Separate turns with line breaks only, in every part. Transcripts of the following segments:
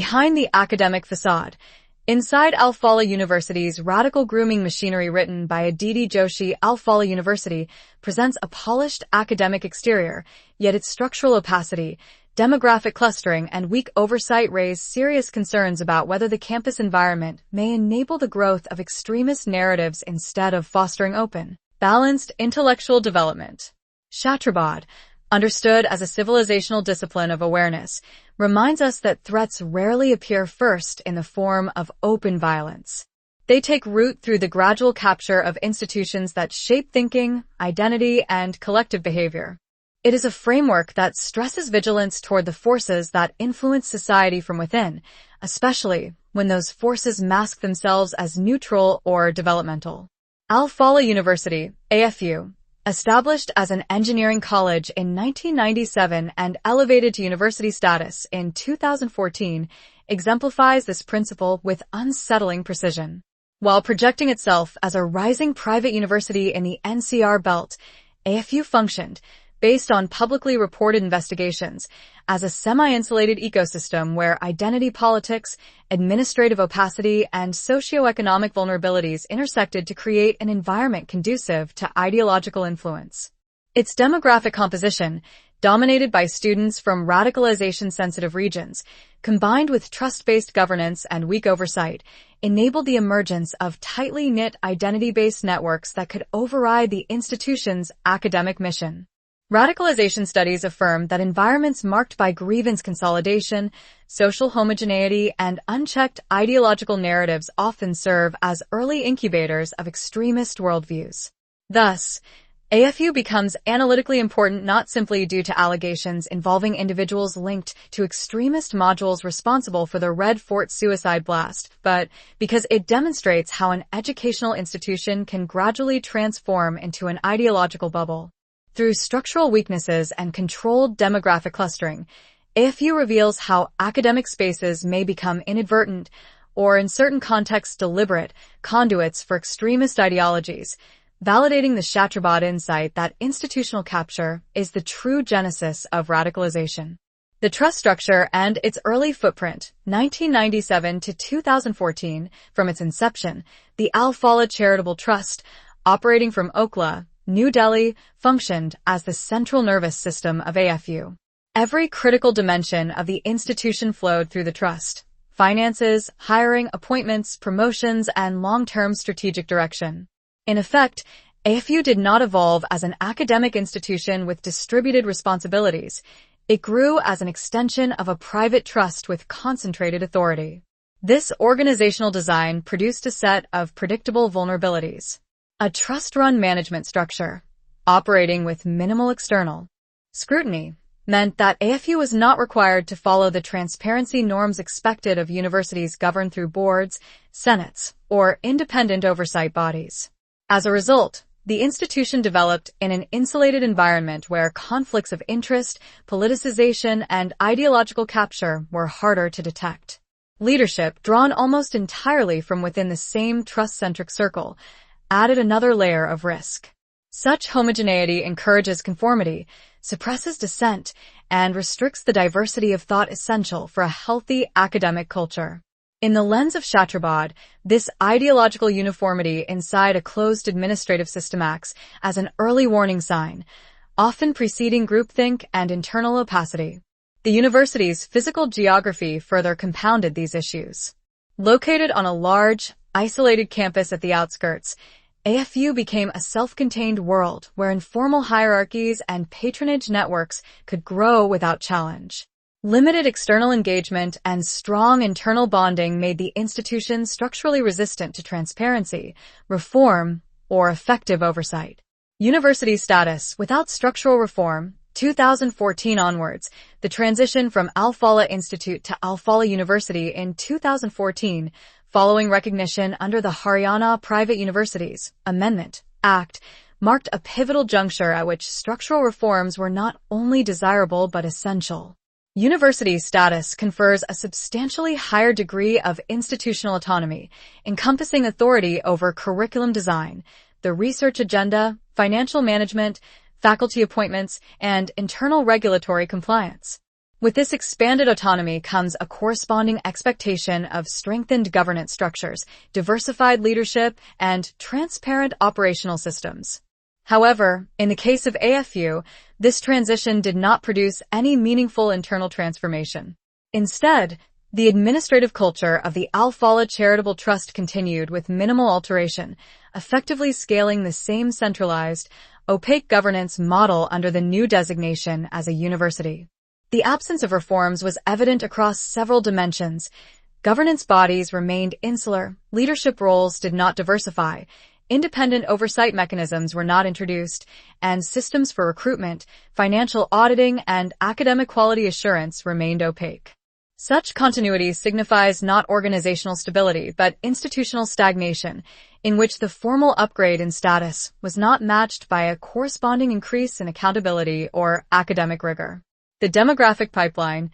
Behind the academic facade. Inside Al-Falah University's radical grooming machinery, written by Aditi Joshi, Al-Falah University presents a polished academic exterior, yet its structural opacity, demographic clustering, and weak oversight raise serious concerns about whether the campus environment may enable the growth of extremist narratives instead of fostering open, balanced intellectual development. Shatrabad, understood as a civilizational discipline of awareness, reminds us that threats rarely appear first in the form of open violence. They take root through the gradual capture of institutions that shape thinking, identity, and collective behavior. It is a framework that stresses vigilance toward the forces that influence society from within, especially when those forces mask themselves as neutral or developmental. Al-Falah University, AFU, established as an engineering college in 1997 and elevated to university status in 2014, exemplifies this principle with unsettling precision. While projecting itself as a rising private university in the NCR belt, AFU functioned, based on publicly reported investigations, as a semi-insulated ecosystem where identity politics, administrative opacity, and socioeconomic vulnerabilities intersected to create an environment conducive to ideological influence. Its demographic composition, dominated by students from radicalization-sensitive regions, combined with trust-based governance and weak oversight, enabled the emergence of tightly knit identity-based networks that could override the institution's academic mission. Radicalization studies affirm that environments marked by grievance consolidation, social homogeneity, and unchecked ideological narratives often serve as early incubators of extremist worldviews. Thus, AFU becomes analytically important not simply due to allegations involving individuals linked to extremist modules responsible for the Red Fort suicide blast, but because it demonstrates how an educational institution can gradually transform into an ideological bubble. Through structural weaknesses and controlled demographic clustering, AFU reveals how academic spaces may become inadvertent, or in certain contexts deliberate, conduits for extremist ideologies, validating the Shatrabad insight that institutional capture is the true genesis of radicalization. The trust structure and its early footprint, 1997 to 2014, from its inception, the Al-Falah Charitable Trust, operating from Okhla, New Delhi, functioned as the central nervous system of AFU. Every critical dimension of the institution flowed through the trust: finances, hiring, appointments, promotions, and long-term strategic direction. In effect, AFU did not evolve as an academic institution with distributed responsibilities. It grew as an extension of a private trust with concentrated authority. This organizational design produced a set of predictable vulnerabilities. A trust-run management structure, operating with minimal external scrutiny, meant that AFU was not required to follow the transparency norms expected of universities governed through boards, senates, or independent oversight bodies. As a result, the institution developed in an insulated environment where conflicts of interest, politicization, and ideological capture were harder to detect. Leadership, drawn almost entirely from within the same trust-centric circle, added another layer of risk. Such homogeneity encourages conformity, suppresses dissent, and restricts the diversity of thought essential for a healthy academic culture. In the lens of Shatrabad, this ideological uniformity inside a closed administrative system acts as an early warning sign, often preceding groupthink and internal opacity. The university's physical geography further compounded these issues. Located on a large, isolated campus at the outskirts, AFU became a self-contained world where informal hierarchies and patronage networks could grow without challenge. Limited external engagement and strong internal bonding made the institution structurally resistant to transparency, reform, or effective oversight. University status. Without structural reform, 2014 onwards, the transition from Al-Falah Institute to Al-Falah University in 2014, following recognition under the Haryana Private Universities Amendment Act, marked a pivotal juncture at which structural reforms were not only desirable but essential. University status confers a substantially higher degree of institutional autonomy, encompassing authority over curriculum design, the research agenda, financial management, faculty appointments, and internal regulatory compliance. With this expanded autonomy comes a corresponding expectation of strengthened governance structures, diversified leadership, and transparent operational systems. However, in the case of AFU, this transition did not produce any meaningful internal transformation. Instead, the administrative culture of the Al-Falah Charitable Trust continued with minimal alteration, effectively scaling the same centralized, opaque governance model under the new designation as a university. The absence of reforms was evident across several dimensions. Governance bodies remained insular, leadership roles did not diversify, independent oversight mechanisms were not introduced, and systems for recruitment, financial auditing, and academic quality assurance remained opaque. Such continuity signifies not organizational stability, but institutional stagnation, in which the formal upgrade in status was not matched by a corresponding increase in accountability or academic rigor. The demographic pipeline.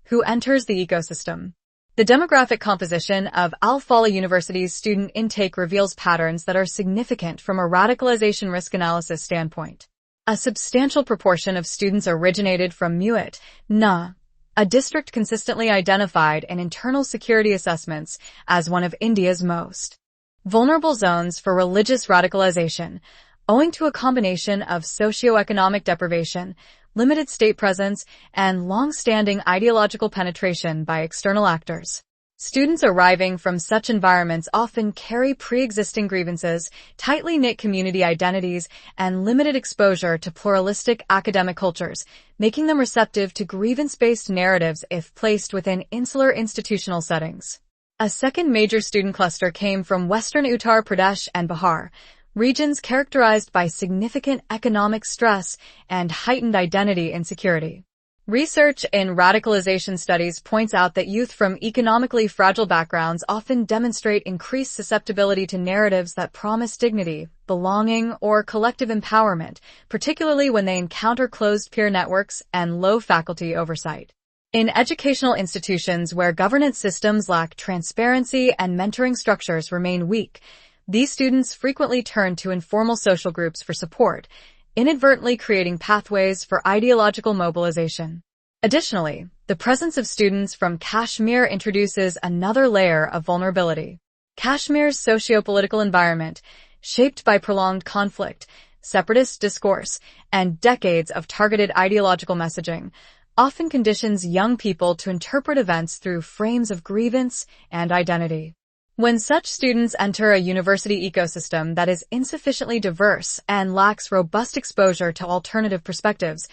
Who enters the ecosystem? The demographic composition of Al-Falah University's student intake reveals patterns that are significant from a radicalization risk analysis standpoint. A substantial proportion of students originated from Muat, Na, a district consistently identified in internal security assessments as one of India's most vulnerable zones for religious radicalization, owing to a combination of socioeconomic deprivation, limited state presence, and long-standing ideological penetration by external actors. Students arriving from such environments often carry pre-existing grievances, tightly knit community identities, and limited exposure to pluralistic academic cultures, making them receptive to grievance-based narratives if placed within insular institutional settings. A second major student cluster came from Western Uttar Pradesh and Bihar, regions characterized by significant economic stress and heightened identity insecurity. Research in radicalization studies points out that youth from economically fragile backgrounds often demonstrate increased susceptibility to narratives that promise dignity, belonging, or collective empowerment, particularly when they encounter closed peer networks and low faculty oversight. In educational institutions where governance systems lack transparency and mentoring structures remain weak, these students frequently turn to informal social groups for support, inadvertently creating pathways for ideological mobilization. Additionally, the presence of students from Kashmir introduces another layer of vulnerability. Kashmir's socio-political environment, shaped by prolonged conflict, separatist discourse, and decades of targeted ideological messaging, often conditions young people to interpret events through frames of grievance and identity. When such students enter a university ecosystem that is insufficiently diverse and lacks robust exposure to alternative perspectives,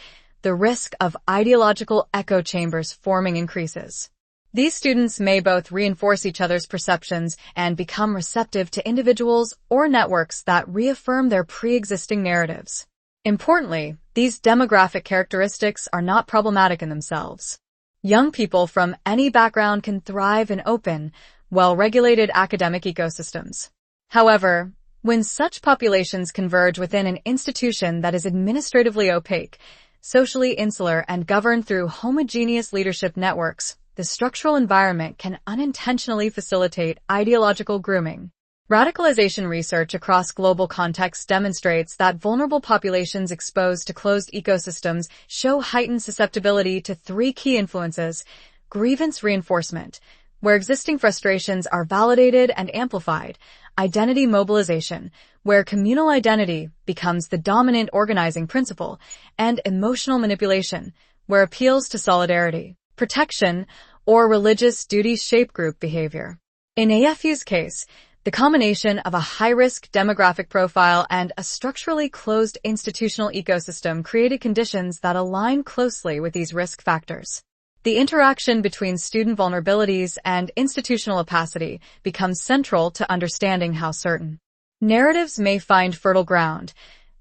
the risk of ideological echo chambers forming increases. These students may both reinforce each other's perceptions and become receptive to individuals or networks that reaffirm their pre-existing narratives. Importantly, these demographic characteristics are not problematic in themselves. Young people from any background can thrive in open, well-regulated academic ecosystems. However, when such populations converge within an institution that is administratively opaque, socially insular, and governed through homogeneous leadership networks, the structural environment can unintentionally facilitate ideological grooming. Radicalization research across global contexts demonstrates that vulnerable populations exposed to closed ecosystems show heightened susceptibility to three key influences: grievance reinforcement, where existing frustrations are validated and amplified; identity mobilization, where communal identity becomes the dominant organizing principle; and emotional manipulation, where appeals to solidarity, protection, or religious duties shape group behavior. In AFU's case, the combination of a high-risk demographic profile and a structurally closed institutional ecosystem created conditions that align closely with these risk factors. The interaction between student vulnerabilities and institutional opacity becomes central to understanding how certain narratives may find fertile ground,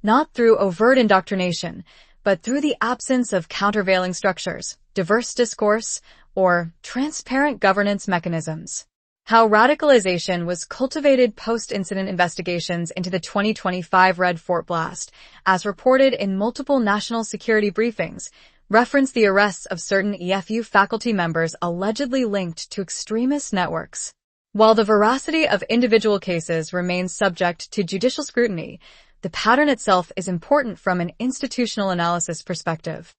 not through overt indoctrination, but through the absence of countervailing structures, diverse discourse, or transparent governance mechanisms. How radicalization was cultivated post-incident investigations into the 2025 Red Fort blast, as reported in multiple national security briefings, reference the arrests of certain EFU faculty members allegedly linked to extremist networks. While the veracity of individual cases remains subject to judicial scrutiny, the pattern itself is important from an institutional analysis perspective.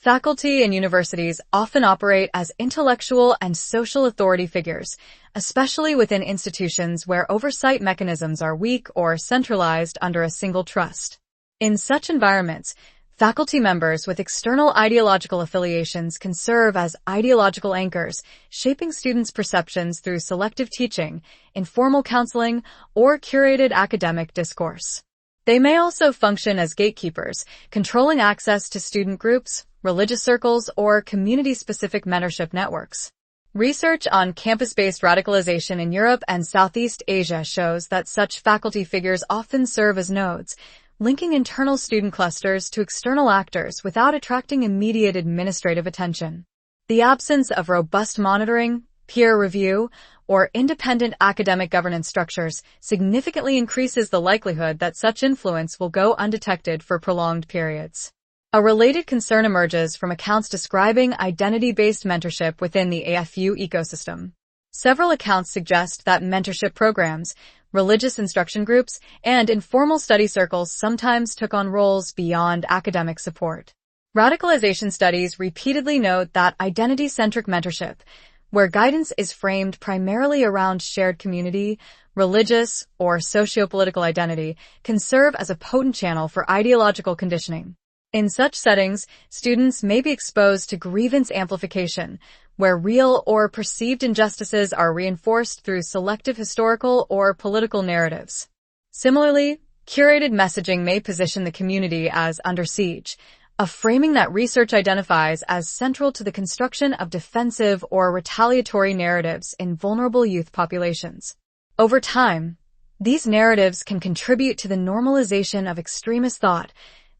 Faculty in universities often operate as intellectual and social authority figures, especially within institutions where oversight mechanisms are weak or centralized under a single trust. In such environments, faculty members with external ideological affiliations can serve as ideological anchors, shaping students' perceptions through selective teaching, informal counseling, or curated academic discourse. They may also function as gatekeepers, controlling access to student groups, religious circles, or community-specific mentorship networks. Research on campus-based radicalization in Europe and Southeast Asia shows that such faculty figures often serve as nodes, linking internal student clusters to external actors without attracting immediate administrative attention. The absence of robust monitoring, peer review, or independent academic governance structures significantly increases the likelihood that such influence will go undetected for prolonged periods. A related concern emerges from accounts describing identity-based mentorship within the AFU ecosystem. Several accounts suggest that mentorship programs, religious instruction groups, and informal study circles sometimes took on roles beyond academic support. Radicalization studies repeatedly note that identity-centric mentorship, where guidance is framed primarily around shared community, religious, or socio-political identity, can serve as a potent channel for ideological conditioning. In such settings, students may be exposed to grievance amplification, where real or perceived injustices are reinforced through selective historical or political narratives. Similarly, curated messaging may position the community as under siege, a framing that research identifies as central to the construction of defensive or retaliatory narratives in vulnerable youth populations. Over time, these narratives can contribute to the normalization of extremist thought,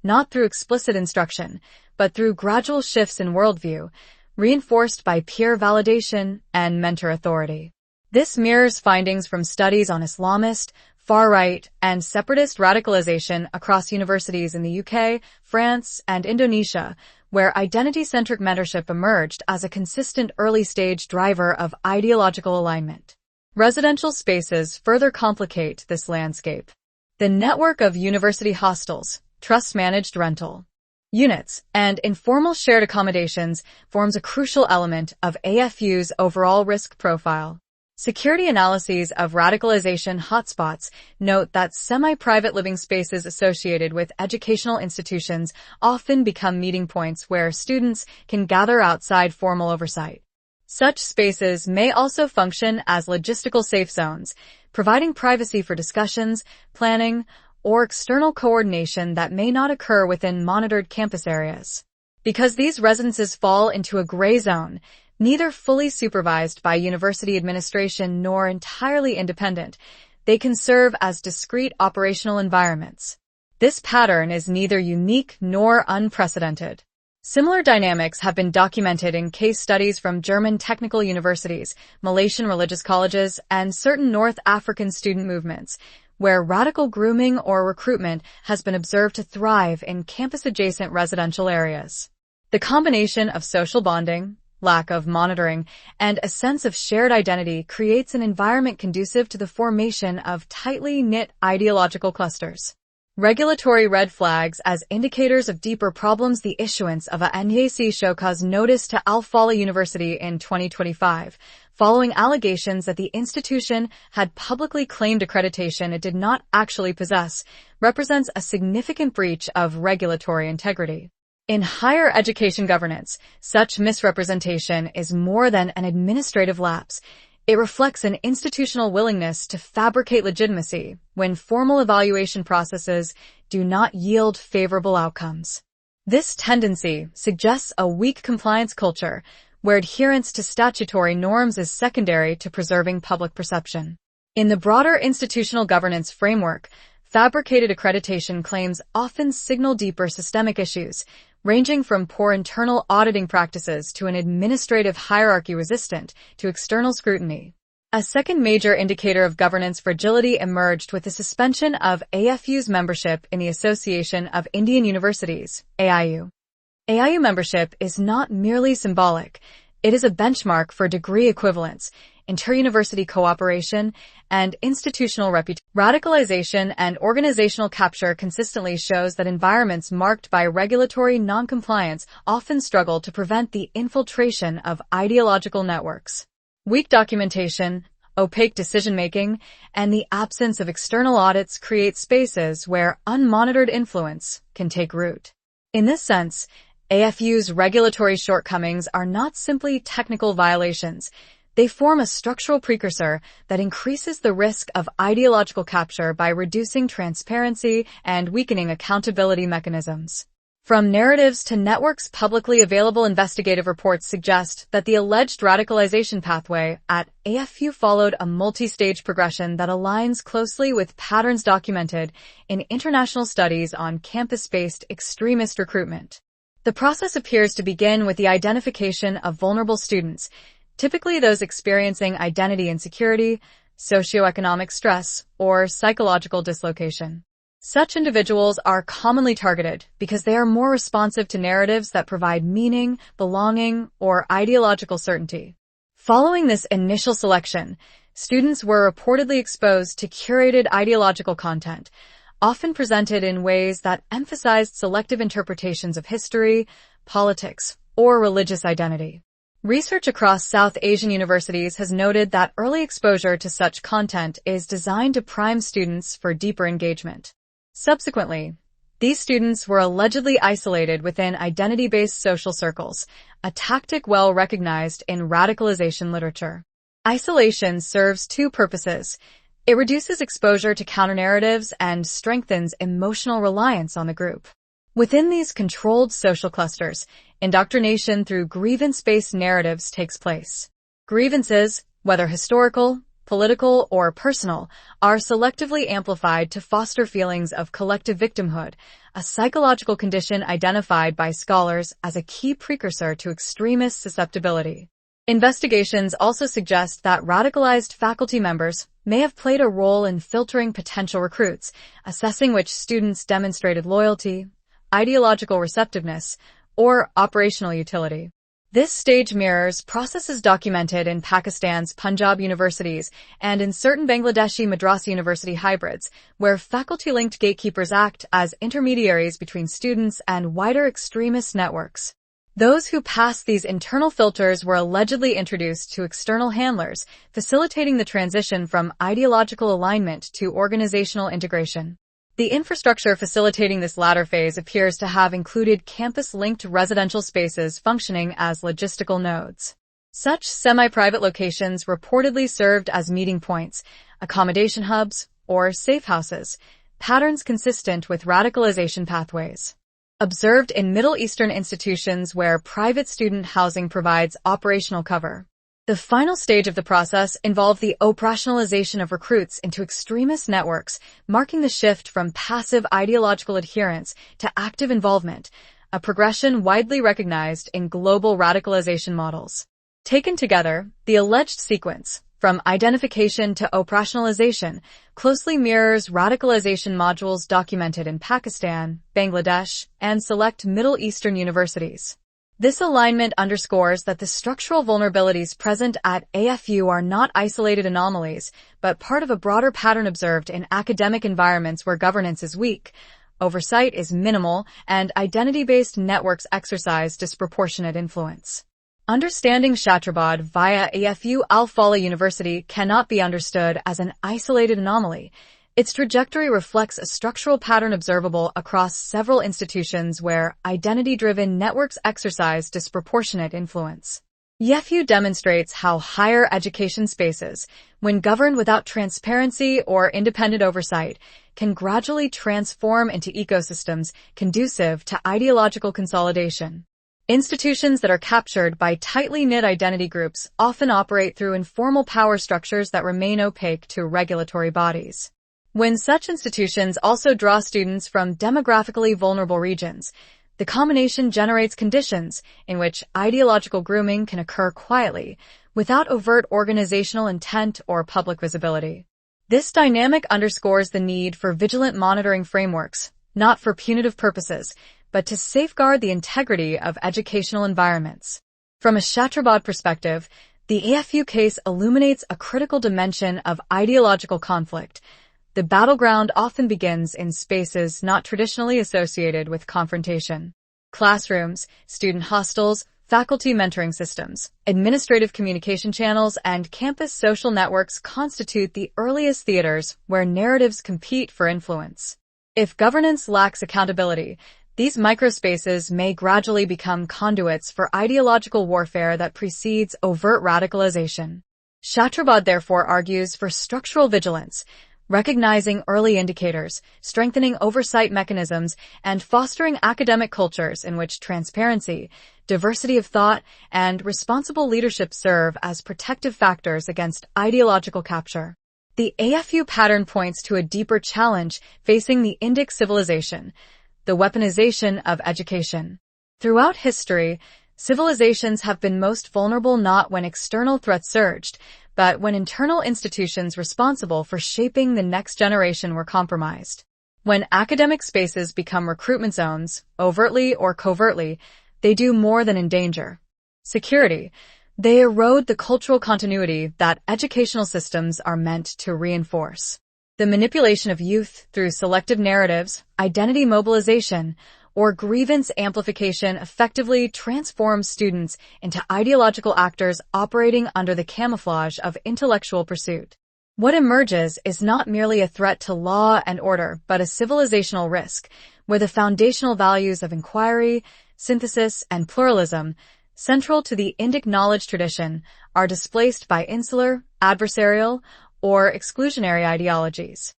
not through explicit instruction, but through gradual shifts in worldview, reinforced by peer validation and mentor authority. This mirrors findings from studies on Islamist, far-right, and separatist radicalization across universities in the UK, France, and Indonesia, where identity-centric mentorship emerged as a consistent early-stage driver of ideological alignment. Residential spaces further complicate this landscape. The network of university hostels, trust-managed rental units, and informal shared accommodations forms a crucial element of AFU's overall risk profile. Security analyses of radicalization hotspots note that semi-private living spaces associated with educational institutions often become meeting points where students can gather outside formal oversight. Such spaces may also function as logistical safe zones, providing privacy for discussions, planning, or external coordination that may not occur within monitored campus areas. Because these residences fall into a gray zone, neither fully supervised by university administration nor entirely independent, they can serve as discrete operational environments. This pattern is neither unique nor unprecedented. Similar dynamics have been documented in case studies from German technical universities, Malaysian religious colleges, and certain North African student movements, where radical grooming or recruitment has been observed to thrive in campus-adjacent residential areas. The combination of social bonding, lack of monitoring, and a sense of shared identity creates an environment conducive to the formation of tightly knit ideological clusters. Regulatory red flags as indicators of deeper problems. The issuance of a NYC show cause notice to Al-Falah University in 2025, following allegations that the institution had publicly claimed accreditation it did not actually possess, represents a significant breach of regulatory integrity. In higher education governance, such misrepresentation is more than an administrative lapse. It reflects an institutional willingness to fabricate legitimacy when formal evaluation processes do not yield favorable outcomes. This tendency suggests a weak compliance culture where adherence to statutory norms is secondary to preserving public perception. In the broader institutional governance framework, fabricated accreditation claims often signal deeper systemic issues, ranging from poor internal auditing practices to an administrative hierarchy resistant to external scrutiny. A second major indicator of governance fragility emerged with the suspension of AFU's membership in the Association of Indian Universities, AIU. AIU membership is not merely symbolic, it is a benchmark for degree equivalence, inter-university cooperation, and institutional reputation. Radicalization and organizational capture consistently shows that environments marked by regulatory noncompliance often struggle to prevent the infiltration of ideological networks. Weak documentation, opaque decision-making, and the absence of external audits create spaces where unmonitored influence can take root. In this sense, AFU's regulatory shortcomings are not simply technical violations. They form a structural precursor that increases the risk of ideological capture by reducing transparency and weakening accountability mechanisms. From narratives to networks, publicly available investigative reports suggest that the alleged radicalization pathway at AFU followed a multi-stage progression that aligns closely with patterns documented in international studies on campus-based extremist recruitment. The process appears to begin with the identification of vulnerable students, typically those experiencing identity insecurity, socioeconomic stress, or psychological dislocation. Such individuals are commonly targeted because they are more responsive to narratives that provide meaning, belonging, or ideological certainty. Following this initial selection, students were reportedly exposed to curated ideological content, often presented in ways that emphasized selective interpretations of history, politics, or religious identity. Research across South Asian universities has noted that early exposure to such content is designed to prime students for deeper engagement. Subsequently, these students were allegedly isolated within identity-based social circles, a tactic well recognized in radicalization literature. Isolation serves two purposes. It reduces exposure to counter-narratives and strengthens emotional reliance on the group. Within these controlled social clusters, indoctrination through grievance-based narratives takes place. Grievances, whether historical, political, or personal, are selectively amplified to foster feelings of collective victimhood, a psychological condition identified by scholars as a key precursor to extremist susceptibility. Investigations also suggest that radicalized faculty members may have played a role in filtering potential recruits, assessing which students demonstrated loyalty, ideological receptiveness, or operational utility. This stage mirrors processes documented in Pakistan's Punjab universities and in certain Bangladeshi Madrasa university hybrids, where faculty-linked gatekeepers act as intermediaries between students and wider extremist networks. Those who passed these internal filters were allegedly introduced to external handlers, facilitating the transition from ideological alignment to organizational integration. The infrastructure facilitating this latter phase appears to have included campus-linked residential spaces functioning as logistical nodes. Such semi-private locations reportedly served as meeting points, accommodation hubs, or safe houses, patterns consistent with radicalization pathways. Observed in Middle Eastern institutions where private student housing provides operational cover. The final stage of the process involved the operationalization of recruits into extremist networks, marking the shift from passive ideological adherence to active involvement, a progression widely recognized in global radicalization models. Taken together, the alleged sequence, from identification to operationalization, closely mirrors radicalization modules documented in Pakistan, Bangladesh, and select Middle Eastern universities. This alignment underscores that the structural vulnerabilities present at AFU are not isolated anomalies, but part of a broader pattern observed in academic environments where governance is weak, oversight is minimal, and identity-based networks exercise disproportionate influence. Understanding Shatrabad via AFU Al-Falah University cannot be understood as an isolated anomaly. Its trajectory reflects a structural pattern observable across several institutions where identity-driven networks exercise disproportionate influence. AFU demonstrates how higher education spaces, when governed without transparency or independent oversight, can gradually transform into ecosystems conducive to ideological consolidation. Institutions that are captured by tightly knit identity groups often operate through informal power structures that remain opaque to regulatory bodies. When such institutions also draw students from demographically vulnerable regions, the combination generates conditions in which ideological grooming can occur quietly, without overt organizational intent or public visibility. This dynamic underscores the need for vigilant monitoring frameworks, not for punitive purposes, but to safeguard the integrity of educational environments. From a Shatrabad perspective, The AFU case illuminates a critical dimension of ideological conflict. The battleground often begins in spaces not traditionally associated with confrontation. Classrooms, student hostels, faculty mentoring systems, administrative communication channels, and campus social networks constitute the earliest theaters where narratives compete for influence. If governance lacks accountability, these microspaces may gradually become conduits for ideological warfare that precedes overt radicalization. Chatrabad therefore argues for structural vigilance, recognizing early indicators, strengthening oversight mechanisms, and fostering academic cultures in which transparency, diversity of thought, and responsible leadership serve as protective factors against ideological capture. The AFU pattern points to a deeper challenge facing the Indic civilization, the weaponization of education. Throughout history, civilizations have been most vulnerable not when external threats surged, but when internal institutions responsible for shaping the next generation were compromised. When academic spaces become recruitment zones, overtly or covertly, they do more than endanger security. They erode the cultural continuity that educational systems are meant to reinforce. The manipulation of youth through selective narratives, identity mobilization, or grievance amplification effectively transforms students into ideological actors operating under the camouflage of intellectual pursuit. What emerges is not merely a threat to law and order, but a civilizational risk, where the foundational values of inquiry, synthesis, and pluralism, central to the Indic knowledge tradition, are displaced by insular, adversarial, or exclusionary ideologies.